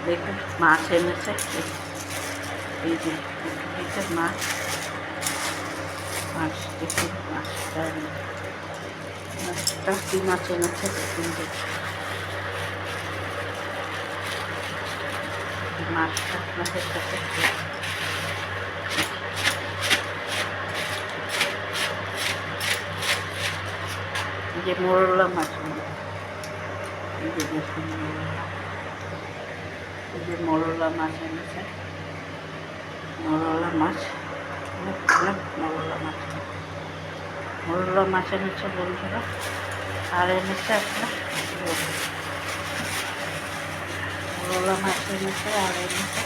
দেখুন মাছ এনেছে, এই যে মাছ মাছ দেখুন মাছটা কি মাছ এনেছে দেখুন, মাছটা আপনাদের কাছে যে মোরলা মাছ, এই যে দেখুন এই যে মোরলা মাছ এনেছে, মোরলা মাছ অনেক অনেক মোরলা মাছ এনেছে বন্ধুরা। আর এনেছে একটা মোরলা মাছ এনেছে, আর এনেছে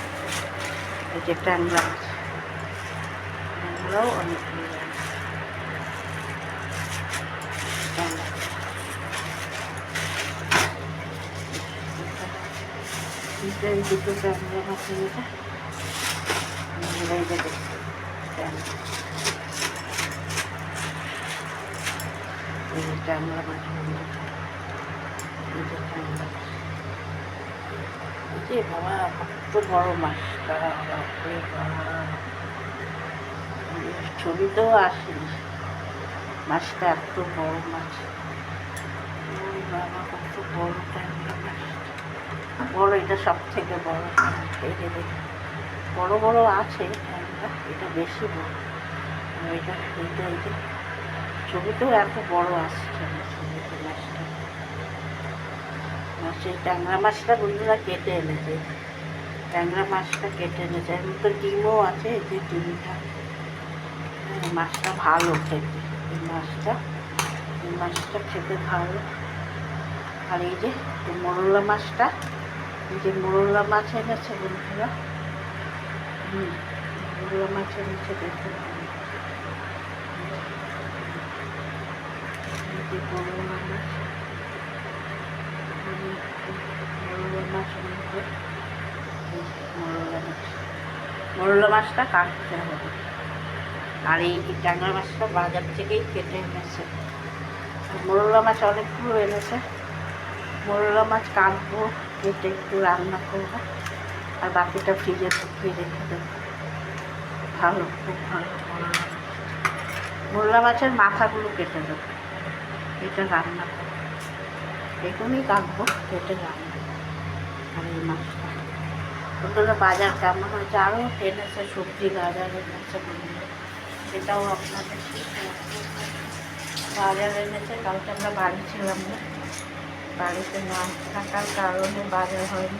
এই যে ট্যাংরা মাছ, ট্যাংরাও অনেকগুলো এই দুটো ট্যাংরা মাছ এনেছে, এই যে ট্যাংরা মাছ, এই যে বাবা কত বড় মাছটা, ছবিতেও আসেনি মাছটা, এত বড় মাছ, বাবা কত বড় ট্যাংরা মাছ, বড়, এটা সব থেকে বড়। এই যে বড় বড় আছে ট্যাংরা, এটা বেশি বড়, এটা এইটা এই যে ছবিতেও এত বড় আসছে না ছবিতে মাছটা। সেই ট্যাংরা মাছটা বন্ধুরা কেটে এনেছে, ট্যাংরা মাছটা কেটে এনেছে, এর মধ্যে ডিমও আছে, এই যে ডিমটা, মাছটা ভালো খেতে, এই মাছটা খেতে ভালো। আর এই যে মোরলা মাছটা, এই যে মোরলা মাছ এনেছে বন্ধুরা, মোরলা মাছ এনেছে দেখুন, মোরলা মাছ, মোরলা মাছটা কাটতে হবে। আর এই ট্যাংরা মাছটা বাজার থেকেই কেটে এনেছে। মোরলা মাছ অনেকগুলো এনেছে, মোরলা মাছ কাটবো, কেটে একটু রান্না করবো, আর বাকিটা ফ্রিজে ঢুকিয়ে রেখে দেবো। ভালো, খুব ভালো মোরলা মাছের মাথাগুলো কেটে দেবো, এটা রান্না করবো, এগুলোই কাটবো, কেটে রান্না। আর এই মাছটা বন্ধুরা বাজার কেমন হয়েছে, আরও এনেছে সবজি, বাজার এনেছে বন্ধুরা, সেটাও আপনাদের বাজার এনেছে। কালকে আমরা বাড়ি ছিলাম না, বাড়িতে না থাকার কারণে বাজার হয়নি।